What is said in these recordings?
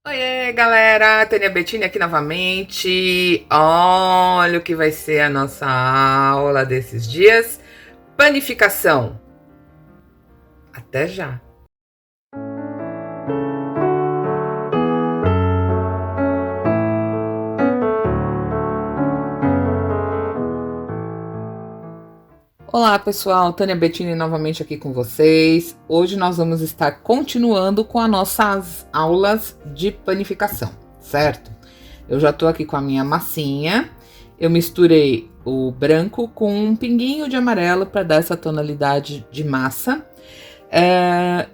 Oiê, galera! Tânia Bettini aqui novamente. Olha o que vai ser a nossa aula desses dias. Panificação. Até já! Olá, pessoal! Tânia Bettini novamente aqui com vocês. Hoje nós vamos estar continuando com as nossas aulas de panificação, certo? Eu já tô aqui com a minha massinha. Eu misturei o branco com um pinguinho de amarelo para dar essa tonalidade de massa.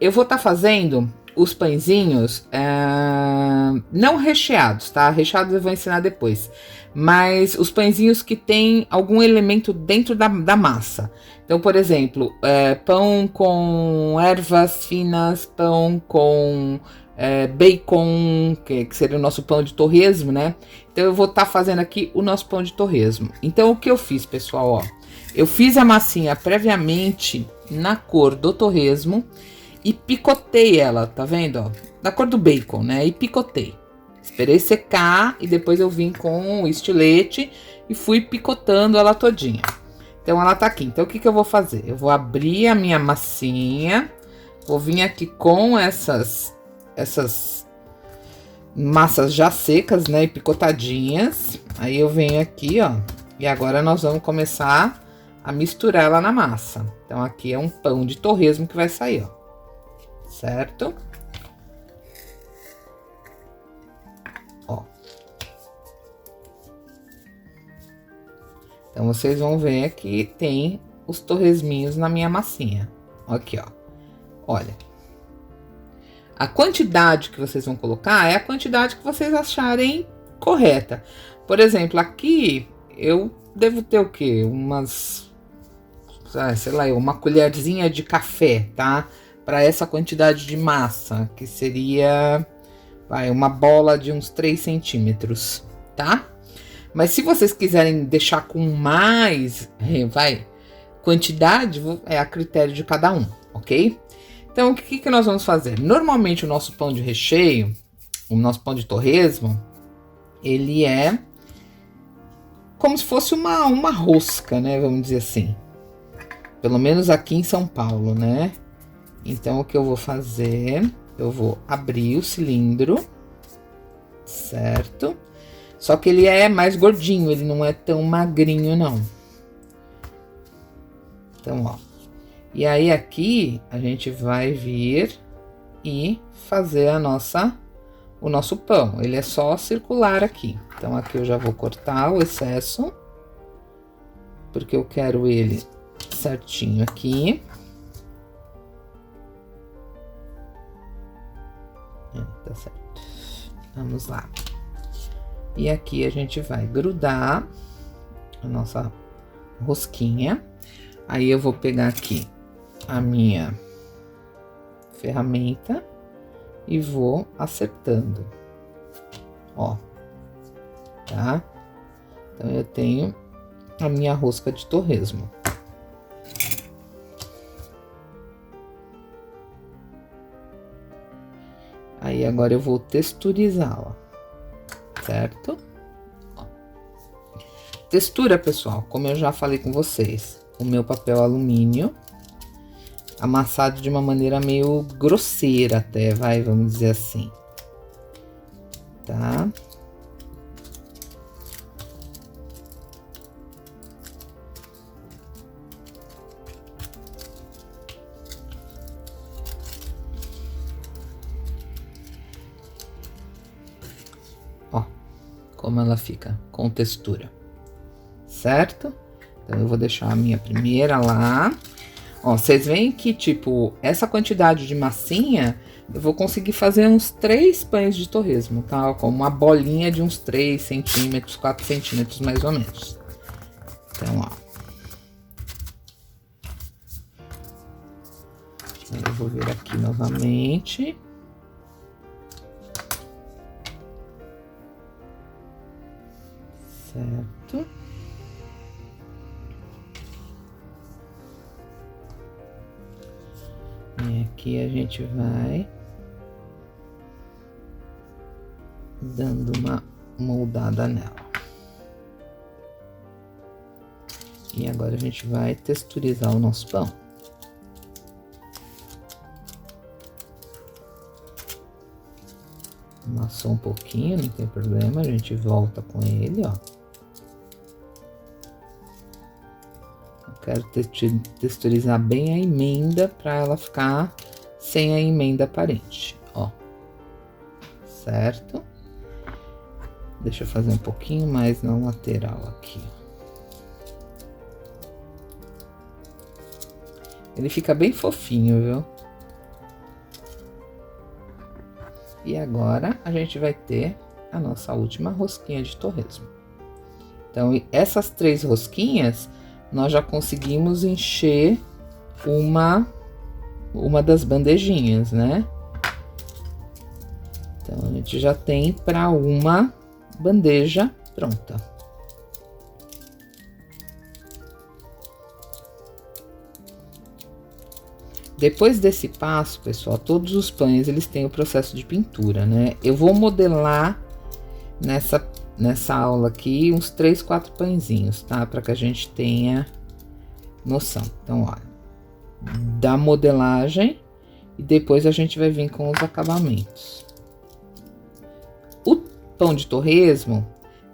Eu vou estar fazendo os pãezinhos não recheados, tá? Recheados eu vou ensinar depois. Mas os pãezinhos que tem algum elemento dentro da massa. Então, por exemplo, pão com ervas finas, pão com bacon, que seria o nosso pão de torresmo, né? Então eu vou estar fazendo aqui o nosso pão de torresmo. Então o que eu fiz, pessoal, ó? Eu fiz a massinha previamente na cor do torresmo e picotei ela, tá vendo, ó? Da cor do bacon, né? E picotei. Esperei secar e depois eu vim com o estilete e fui picotando ela todinha. Então ela tá aqui. Então o que eu vou fazer? Eu vou abrir a minha massinha, vou vir aqui com essas massas já secas, né, e picotadinhas. Aí eu venho aqui, ó, e agora nós vamos começar a misturar ela na massa. Então aqui é um pão de torresmo que vai sair, ó. Certo? Ó. Então vocês vão ver que tem os torresminhos na minha massinha. Aqui, ó. Olha. A quantidade que vocês vão colocar é a quantidade que vocês acharem correta. Por exemplo, aqui eu devo ter o quê? Sei lá, uma colherzinha de café, tá? Para essa quantidade de massa, que seria uma bola de uns 3 centímetros, tá? Mas se vocês quiserem deixar com mais, quantidade, é a critério de cada um, ok? Então, o que nós vamos fazer? Normalmente, o nosso pão de recheio, o nosso pão de torresmo, ele é como se fosse uma rosca, né? Vamos dizer assim. Pelo menos aqui em São Paulo, né? Então, o que eu vou fazer? Eu vou abrir o cilindro, certo? Só que ele é mais gordinho, ele não é tão magrinho, não. Então, ó. E aí, aqui, a gente vai vir e fazer o nosso pão. Ele é só circular aqui. Então, aqui eu já vou cortar o excesso, porque eu quero ele certinho aqui. Tá certo. Vamos lá. E aqui a gente vai grudar a nossa rosquinha. Aí eu vou pegar aqui a minha ferramenta e vou acertando, ó, tá? Então eu tenho a minha rosca de torresmo. Aí agora eu vou texturizá-la, certo? Ó. Textura, pessoal, como eu já falei com vocês, o meu papel alumínio amassado de uma maneira meio grosseira até, vamos dizer assim, tá? Ó, como ela fica com textura, certo? Então, eu vou deixar a minha primeira lá. Ó, vocês veem que, tipo, essa quantidade de massinha, eu vou conseguir fazer uns 3 pães de torresmo, tá? Com uma bolinha de uns 3 centímetros, 4 centímetros, mais ou menos. Então, ó. Eu vou vir aqui novamente. Certo? E aqui a gente vai dando uma moldada nela. E agora a gente vai texturizar o nosso pão. Amassou um pouquinho, não tem problema, a gente volta com ele, ó. Eu quero texturizar bem a emenda para ela ficar sem a emenda aparente, ó. Certo? Deixa eu fazer um pouquinho mais na lateral aqui, ó. Ele fica bem fofinho, viu? E agora a gente vai ter a nossa última rosquinha de torresmo. Então, essas 3 rosquinhas, nós já conseguimos encher uma das bandejinhas, né? Então, a gente já tem para uma bandeja pronta. Depois desse passo, pessoal, todos os pães, eles têm o processo de pintura, né? Eu vou modelar nessa aula aqui uns 3, 4 pãezinhos, tá? Para que a gente tenha noção. Então, olha, da modelagem e depois a gente vai vir com os acabamentos. O pão de torresmo,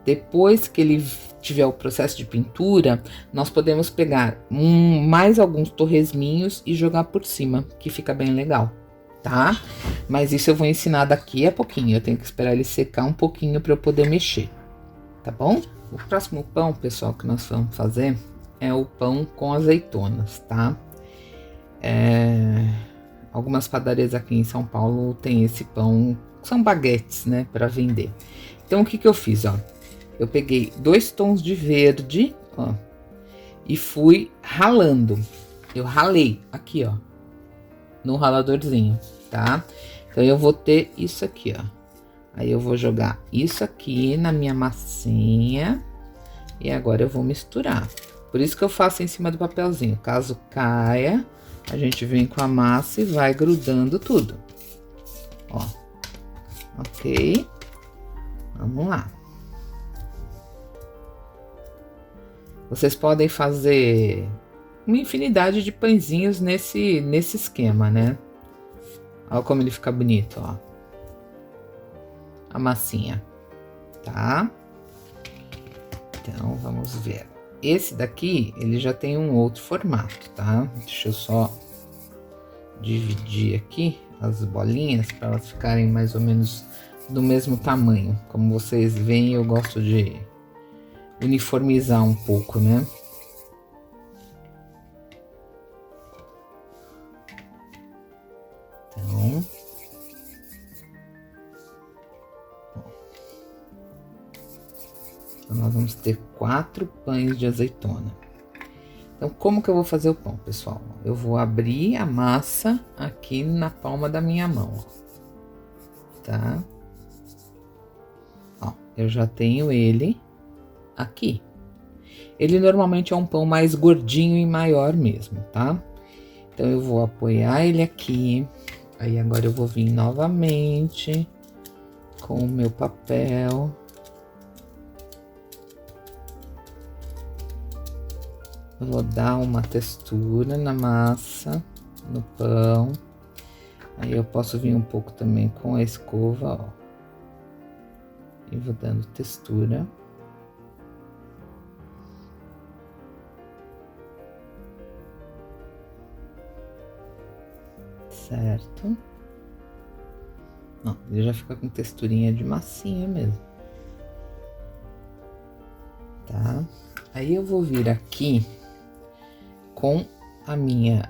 depois que ele tiver o processo de pintura, nós podemos pegar mais alguns torresminhos e jogar por cima, que fica bem legal, tá? Mas isso eu vou ensinar daqui a pouquinho, eu tenho que esperar ele secar um pouquinho para eu poder mexer, tá bom? O próximo pão, pessoal, que nós vamos fazer é o pão com azeitonas, tá? Algumas padarias aqui em São Paulo tem esse pão, são baguetes, né, para vender. Então, o que que eu fiz, ó? Eu peguei 2 tons de verde, ó, e fui ralando. Eu ralei aqui, ó, no raladorzinho, tá? Então, eu vou ter isso aqui, ó. Aí, eu vou jogar isso aqui na minha massinha. E agora, eu vou misturar. Por isso que eu faço em cima do papelzinho. Caso caia, a gente vem com a massa e vai grudando tudo. Ó, ok? Vamos lá. Vocês podem fazer uma infinidade de pãezinhos nesse esquema, né? Olha como ele fica bonito, ó. A massinha, tá? Então, vamos ver. Esse daqui, ele já tem um outro formato, tá? Deixa eu só dividir aqui as bolinhas para elas ficarem mais ou menos do mesmo tamanho. Como vocês veem, eu gosto de uniformizar um pouco, né? Então, nós vamos ter 4 pães de azeitona. Então, como que eu vou fazer o pão, pessoal? Eu vou abrir a massa aqui na palma da minha mão, ó. Tá? Ó, eu já tenho ele aqui. Ele normalmente é um pão mais gordinho e maior mesmo, tá? Então, eu vou apoiar ele aqui. Aí, agora eu vou vir novamente com o meu papel. Eu vou dar uma textura na massa, no pão. Aí, eu posso vir um pouco também com a escova, ó. E vou dando textura. Certo? Ó, ele já fica com texturinha de massinha mesmo. Tá? Aí, eu vou vir aqui com a minha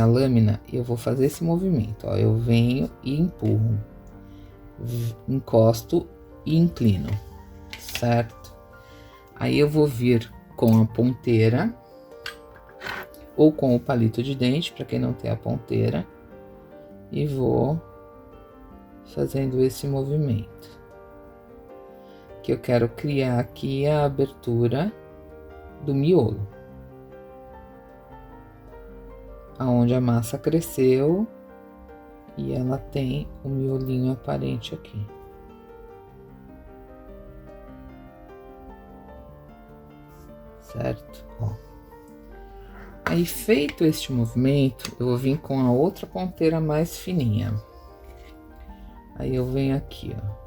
lâmina, eu vou fazer esse movimento, ó. Eu venho e empurro, encosto e inclino, certo? Aí, eu vou vir com a ponteira ou com o palito de dente, para quem não tem a ponteira, e vou fazendo esse movimento. Que eu quero criar aqui a abertura do miolo. Aonde a massa cresceu E ela tem o miolinho aparente aqui. Certo? Ó. Aí, feito este movimento, eu vou vir com a outra ponteira mais fininha. Aí, eu venho aqui, ó.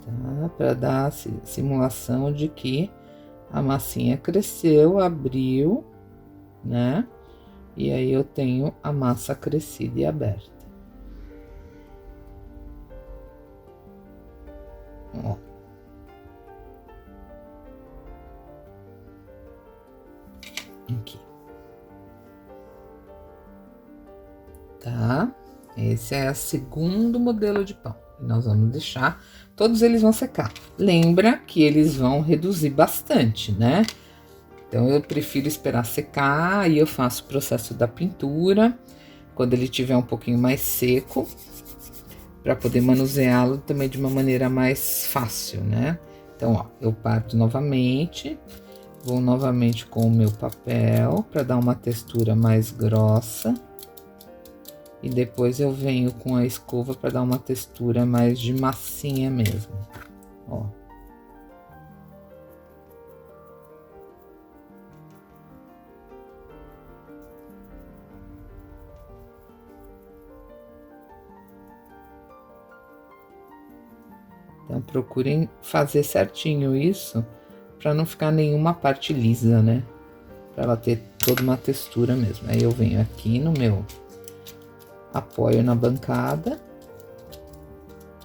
Tá? Para dar a simulação de que a massinha cresceu, abriu, né? E aí, eu tenho a massa crescida e aberta. Ó. Aqui. Tá? Esse é o segundo modelo de pão. Nós vamos deixar, todos eles vão secar. Lembra que eles vão reduzir bastante, né? Então, eu prefiro esperar secar, aí eu faço o processo da pintura, quando ele tiver um pouquinho mais seco, para poder manuseá-lo também de uma maneira mais fácil, né? Então, ó, eu parto novamente, vou novamente com o meu papel, para dar uma textura mais grossa. E depois eu venho com a escova para dar uma textura mais de massinha mesmo, ó. Então, procurem fazer certinho isso, para não ficar nenhuma parte lisa, né? Para ela ter toda uma textura mesmo. Aí eu venho aqui no meu apoio na bancada,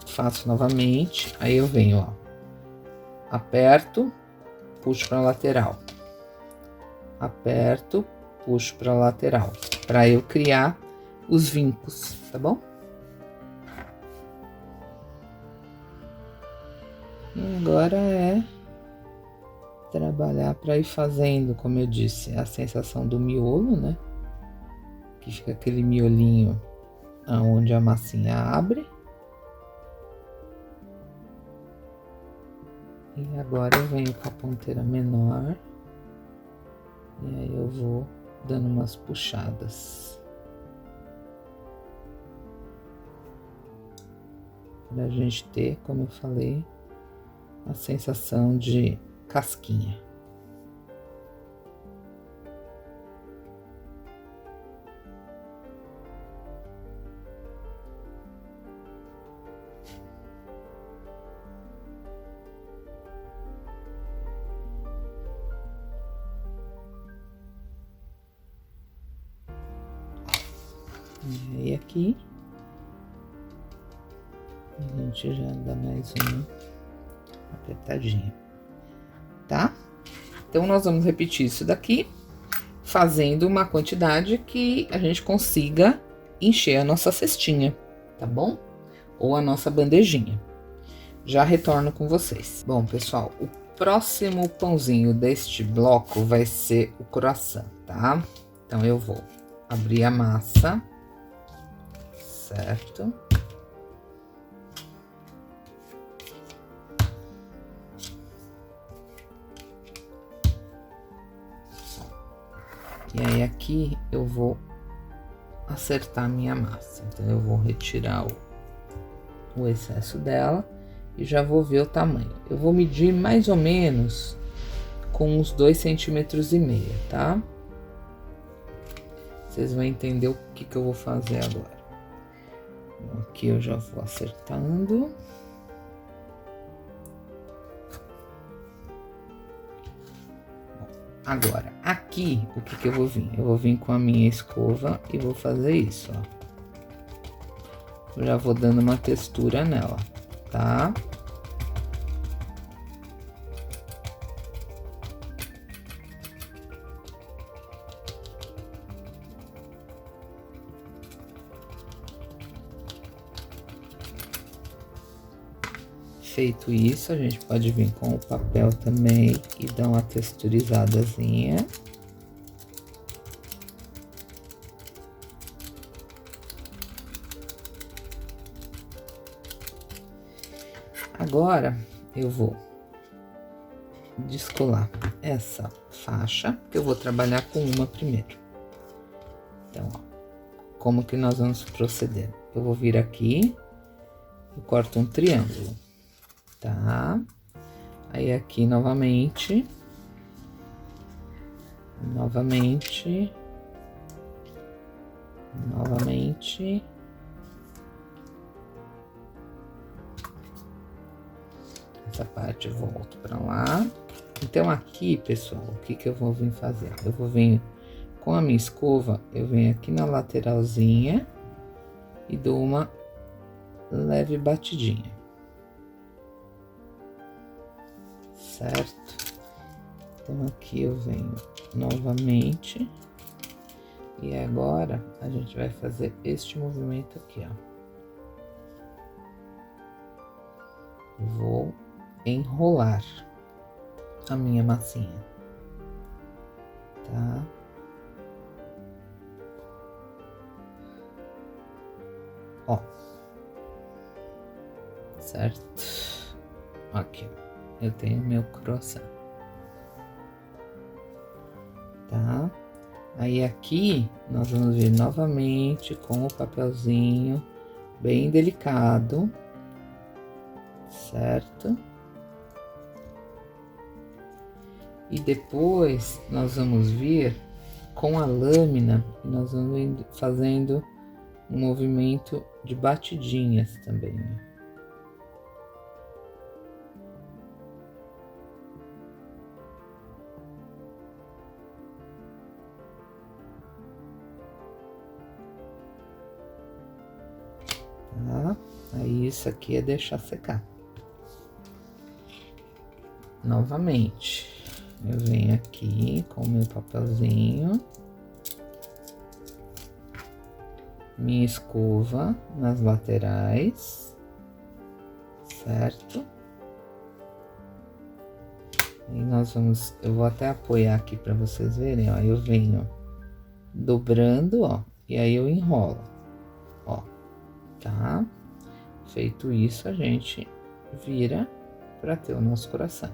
faço novamente, aí eu venho, ó, aperto, puxo para lateral, aperto, puxo para lateral, para eu criar os vincos, tá bom? E agora é trabalhar para ir fazendo, como eu disse, a sensação do miolo, né? Que fica aquele miolinho aonde a massinha abre. E agora eu venho com a ponteira menor. E aí eu vou dando umas puxadas. Pra gente ter, como eu falei, a sensação de casquinha. E aí aqui a gente já dá mais uma apertadinha, tá? Então, nós vamos repetir isso daqui, fazendo uma quantidade que a gente consiga encher a nossa cestinha, tá bom? Ou a nossa bandejinha. Já retorno com vocês. Bom, pessoal, o próximo pãozinho deste bloco vai ser o croissant, tá? Então, eu vou abrir a massa, certo? E aí, aqui eu vou acertar a minha massa. Então, eu vou retirar o excesso dela e já vou ver o tamanho. Eu vou medir mais ou menos com uns 2,5 centímetros, tá? Vocês vão entender o que eu vou fazer agora. Bom, aqui eu já vou acertando. Agora, aqui, o que eu vou vir? Eu vou vir com a minha escova e vou fazer isso, ó. Eu já vou dando uma textura nela, tá? Feito isso, a gente pode vir com o papel também e dar uma texturizadazinha. Agora, eu vou descolar essa faixa, que eu vou trabalhar com uma primeiro. Então, ó, como que nós vamos proceder? Eu vou vir aqui, eu corto um triângulo, tá? Aí, aqui, novamente, essa parte eu volto pra lá. Então, aqui, pessoal, o que que eu vou vir fazer? Eu vou vir com a minha escova, eu venho aqui na lateralzinha e dou uma leve batidinha. Certo? Então, aqui eu venho novamente. E agora, a gente vai fazer este movimento aqui, ó. Vou enrolar a minha massinha, tá? Ó. Certo? Aqui, eu tenho meu croissant. Tá? Aí, aqui, nós vamos vir novamente com o papelzinho bem delicado, certo? E depois, nós vamos vir com a lâmina, e nós vamos fazendo um movimento de batidinhas também, né? Tá? Aí, isso aqui é deixar secar. Novamente, eu venho aqui com o meu papelzinho, minha escova nas laterais, certo? E nós vamos, eu vou até apoiar aqui para vocês verem, ó, eu venho dobrando, ó, e aí eu enrolo, ó, tá? Feito isso, a gente vira para ter o nosso coração.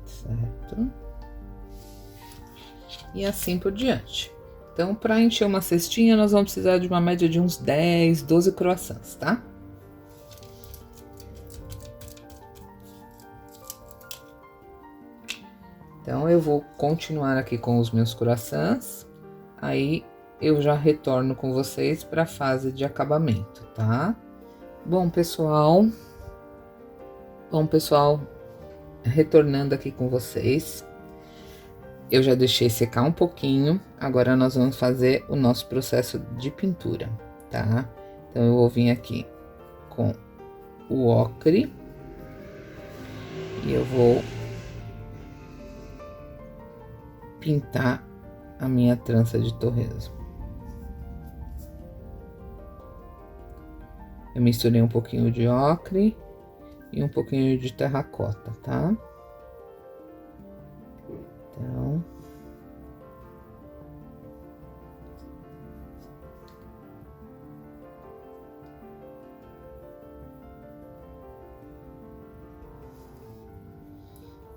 Certo? E assim por diante. Então, para encher uma cestinha, nós vamos precisar de uma média de uns 10, 12 croissants, tá? Então, eu vou continuar aqui com os meus croissants, aí eu já retorno com vocês para a fase de acabamento, tá? Bom, pessoal, retornando aqui com vocês. Eu já deixei secar um pouquinho, agora nós vamos fazer o nosso processo de pintura, tá? Então, eu vou vir aqui com o ocre e eu vou pintar a minha trança de torresmo. Eu misturei um pouquinho de ocre e um pouquinho de terracota, tá? Então,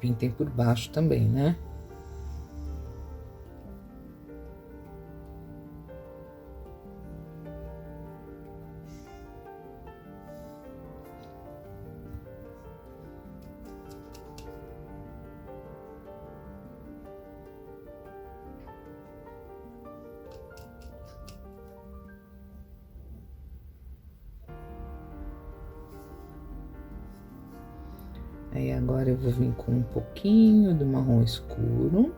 pintem por baixo também, né? Aí, agora eu vou vir com um pouquinho do marrom escuro.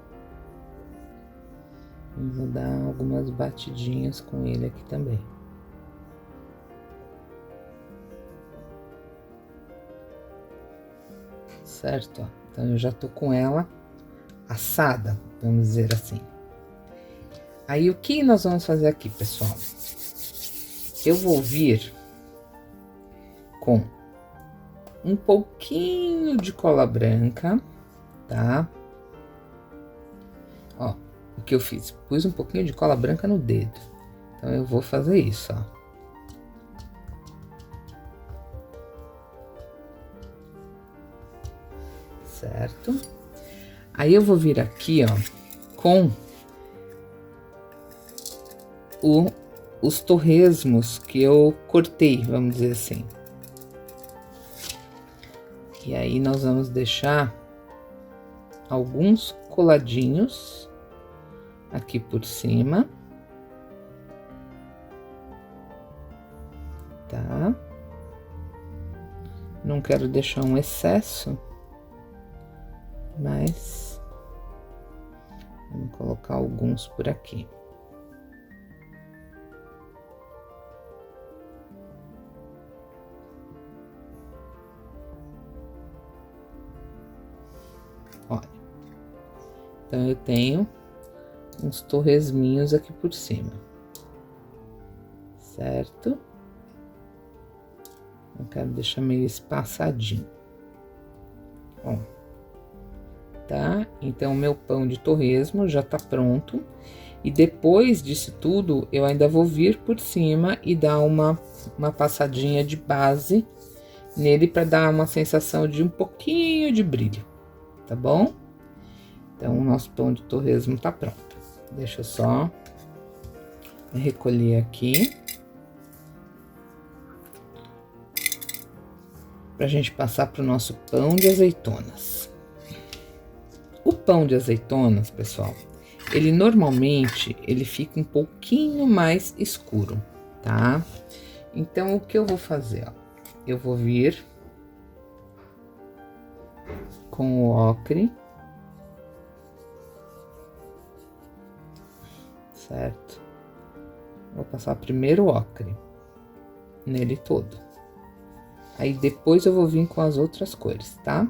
E vou dar algumas batidinhas com ele aqui também. Certo? Ó. Então, eu já tô com ela assada, vamos dizer assim. Aí, o que nós vamos fazer aqui, pessoal? Eu vou vir com um pouquinho de cola branca, tá? Ó, o que eu fiz? Pus um pouquinho de cola branca no dedo. Então, eu vou fazer isso, ó. Certo? Aí, eu vou vir aqui, ó, com os torresmos que eu cortei, vamos dizer assim. E aí, nós vamos deixar alguns coladinhos aqui por cima. Tá? Não quero deixar um excesso, mas vamos colocar alguns por aqui. Olha, então eu tenho uns torresminhos aqui por cima, certo? Eu quero deixar meio espaçadinho. Ó, tá? Então, o meu pão de torresmo já tá pronto. E depois disso tudo, eu ainda vou vir por cima e dar uma passadinha de base nele para dar uma sensação de um pouquinho de brilho, tá bom? Então, o nosso pão de torresmo tá pronto. Deixa eu só recolher aqui. Pra gente passar pro nosso pão de azeitonas. O pão de azeitonas, pessoal, ele normalmente, ele fica um pouquinho mais escuro, tá? Então, o que eu vou fazer, ó? Eu vou vir com o ocre, certo? Vou passar primeiro o ocre nele todo. Aí, depois eu vou vir com as outras cores, tá?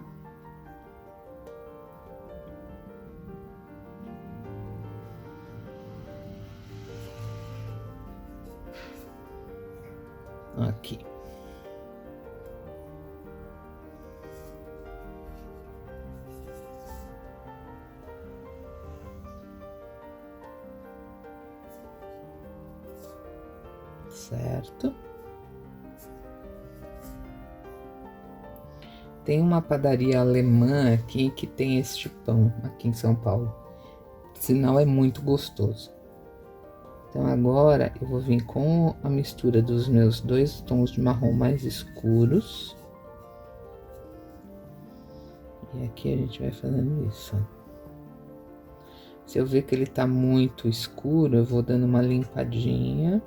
Aqui. Certo? Tem uma padaria alemã aqui que tem este pão, aqui em São Paulo. Sinal, é muito gostoso. Então, agora, eu vou vir com a mistura dos meus 2 tons de marrom mais escuros. E aqui a gente vai fazendo isso, ó. Se eu ver que ele tá muito escuro, eu vou dando uma limpadinha.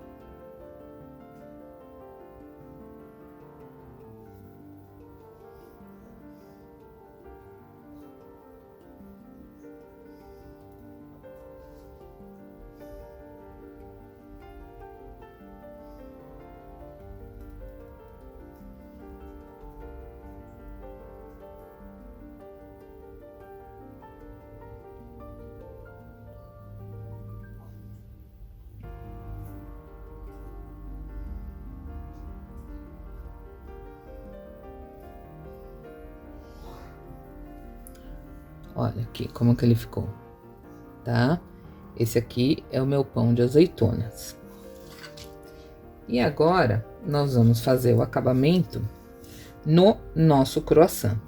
Olha aqui como que ele ficou, tá? Esse aqui é o meu pão de azeitonas. E agora, nós vamos fazer o acabamento no nosso croissant.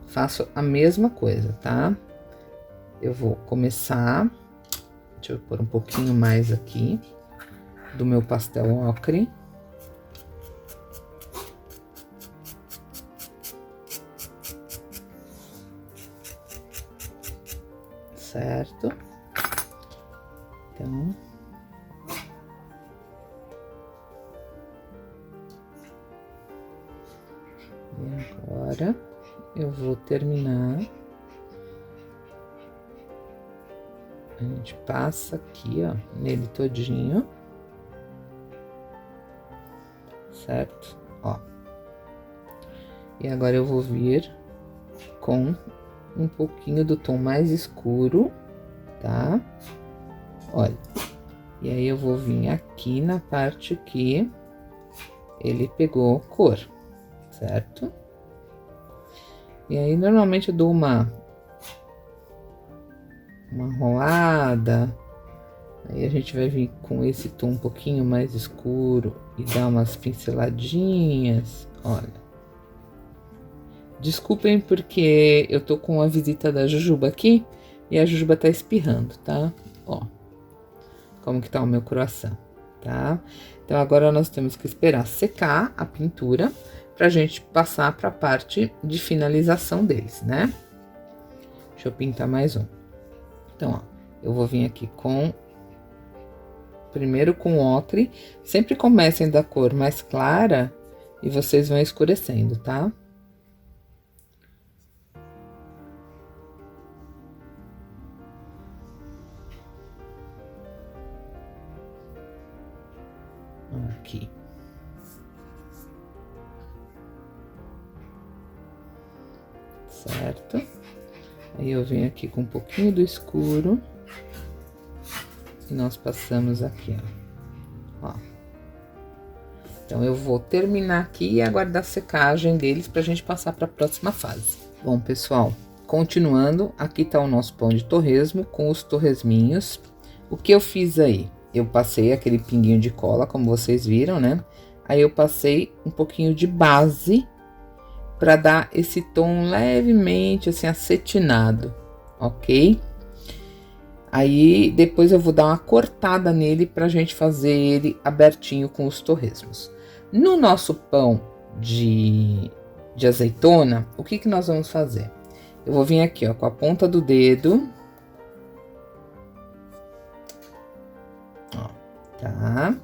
Faço a mesma coisa, tá? Eu vou começar, deixa eu pôr um pouquinho mais aqui do meu pastel ocre. Certo? Então, e agora eu vou terminar. A gente passa aqui, ó, nele todinho, certo? Ó. E agora eu vou vir com um pouquinho do tom mais escuro, tá? Olha, E aí eu vou vir aqui na parte que ele pegou cor, certo? E aí normalmente eu dou uma rolada. Aí a gente vai vir com esse tom um pouquinho mais escuro e dar umas pinceladinhas, olha. Desculpem porque eu tô com a visita da Jujuba aqui e a Jujuba tá espirrando, tá? Ó, como que tá o meu croissant, tá? Então agora nós temos que esperar secar a pintura pra gente passar pra parte de finalização deles, né? Deixa eu pintar mais um. Então, ó, eu vou vir aqui primeiro com ocre. Sempre comecem da cor mais clara e vocês vão escurecendo, tá? Aqui. Certo? Aí eu venho aqui com um pouquinho do escuro. E nós passamos aqui, ó. Então, eu vou terminar aqui e aguardar a secagem deles pra gente passar pra próxima fase. Bom, pessoal, continuando, aqui tá o nosso pão de torresmo com os torresminhos. O que eu fiz aí? Eu passei aquele pinguinho de cola, como vocês viram, né? Aí eu passei um pouquinho de base pra dar esse tom levemente, assim, acetinado, ok? Aí, depois eu vou dar uma cortada nele pra gente fazer ele abertinho com os torresmos. No nosso pão de azeitona, o que nós vamos fazer? Eu vou vir aqui, ó, com a ponta do dedo. Ó, tá?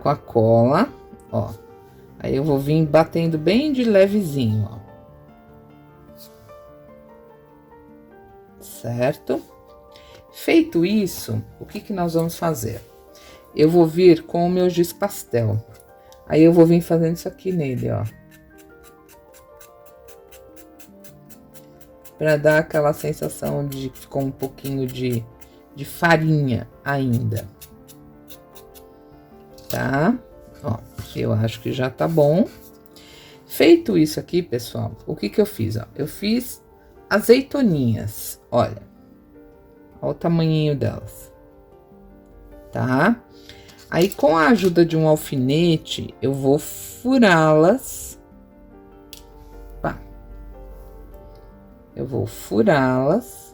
Com a cola, ó. Aí eu vou vir batendo bem de levezinho, ó. Certo? Feito isso, o que nós vamos fazer? Eu vou vir com o meu giz pastel. Aí eu vou vir fazendo isso aqui nele, ó. Pra dar aquela sensação de que ficou um pouquinho de farinha ainda. Tá? Ó, eu acho que já tá bom. Feito isso aqui, pessoal, o que eu fiz, ó? Eu fiz azeitoninhas, olha. Olha o tamanhinho delas, tá? Aí, com a ajuda de um alfinete, eu vou furá-las. Pá. Eu vou furá-las,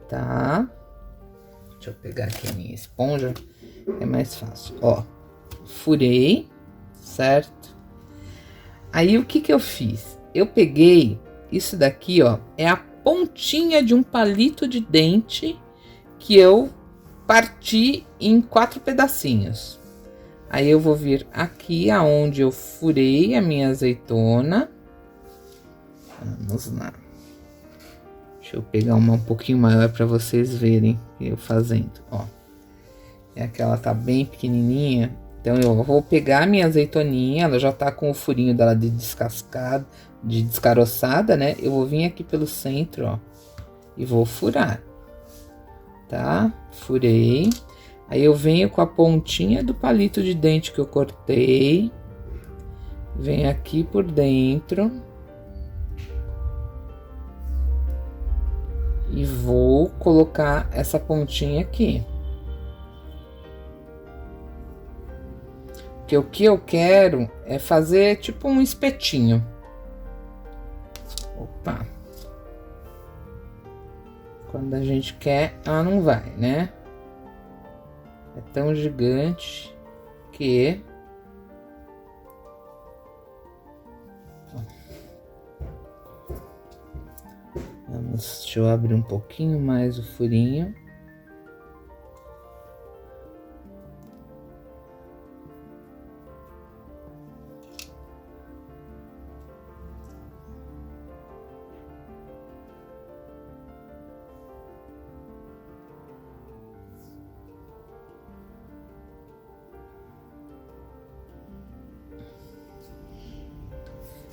tá? Deixa eu pegar aqui a minha esponja, é mais fácil. Ó, furei, certo? Aí, o que eu fiz? Eu peguei isso daqui, ó, é a pontinha de um palito de dente que eu parti em 4 pedacinhos. Aí eu vou vir aqui aonde eu furei a minha azeitona. Vamos lá. Deixa eu pegar uma um pouquinho maior para vocês verem eu fazendo, ó. É que ela tá bem pequenininha. Então eu vou pegar a minha azeitoninha, ela já tá com o furinho dela de descascado, de descaroçada, né? Eu vou vir aqui pelo centro, ó, e vou furar, tá? Furei. Aí eu venho com a pontinha do palito de dente que eu cortei, venho aqui por dentro e vou colocar essa pontinha aqui. Porque o que eu quero é fazer tipo um espetinho. Opa. Quando a gente quer, ela não vai, né? É tão gigante que... Deixa eu abrir um pouquinho mais o furinho.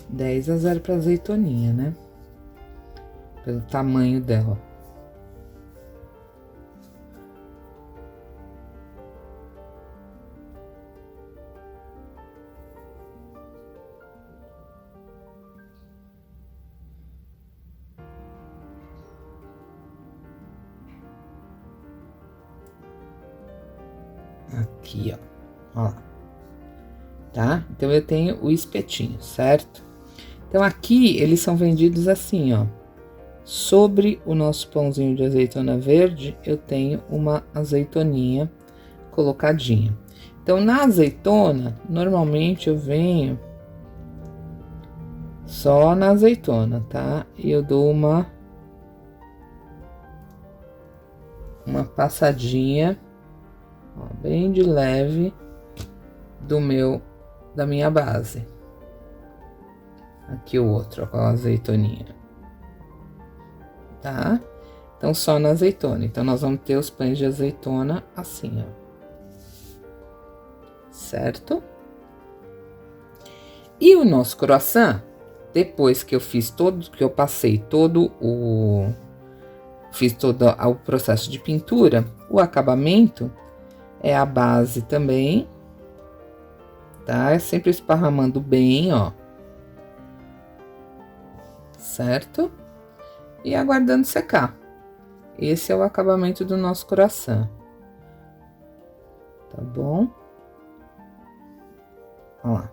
Dez a 0 para azeitoninha, né? Pelo tamanho dela. Aqui, ó lá, tá? Então, eu tenho o espetinho, certo? Então, aqui, eles são vendidos assim, ó. Sobre o nosso pãozinho de azeitona verde, eu tenho uma azeitoninha colocadinha. Então, na azeitona, normalmente eu venho só na azeitona, tá? E eu dou uma passadinha, ó, bem de leve da minha base. Aqui o outro, ó, com a azeitoninha. Tá? Então, só na azeitona. Então, nós vamos ter os pães de azeitona assim, ó. Certo? E o nosso croissant, depois que eu fiz que eu passei todo o processo de pintura, o acabamento é a base também, tá? É sempre esparramando bem, ó. Certo? E aguardando secar. Esse é o acabamento do nosso croissant. Tá bom? Olha lá.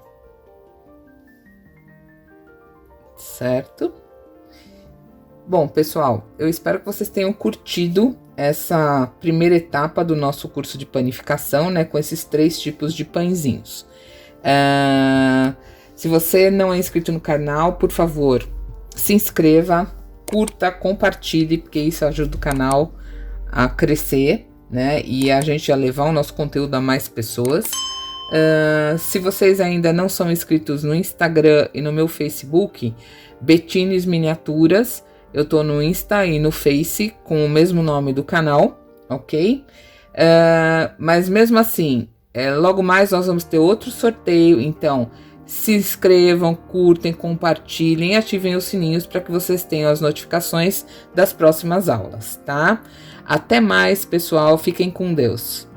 Certo? Bom, pessoal, eu espero que vocês tenham curtido essa primeira etapa do nosso curso de panificação, né? Com esses 3 tipos de pãezinhos. Se você não é inscrito no canal, por favor, se inscreva, curta, compartilhe, porque isso ajuda o canal a crescer, né? E a gente a levar o nosso conteúdo a mais pessoas. Se vocês ainda não são inscritos no Instagram e no meu Facebook, Bettines Miniaturas, eu tô no Insta e no Face com o mesmo nome do canal, ok? Mas mesmo assim, logo mais nós vamos ter outro sorteio, então se inscrevam, curtem, compartilhem, ativem os sininhos para que vocês tenham as notificações das próximas aulas, tá? Até mais, pessoal, fiquem com Deus.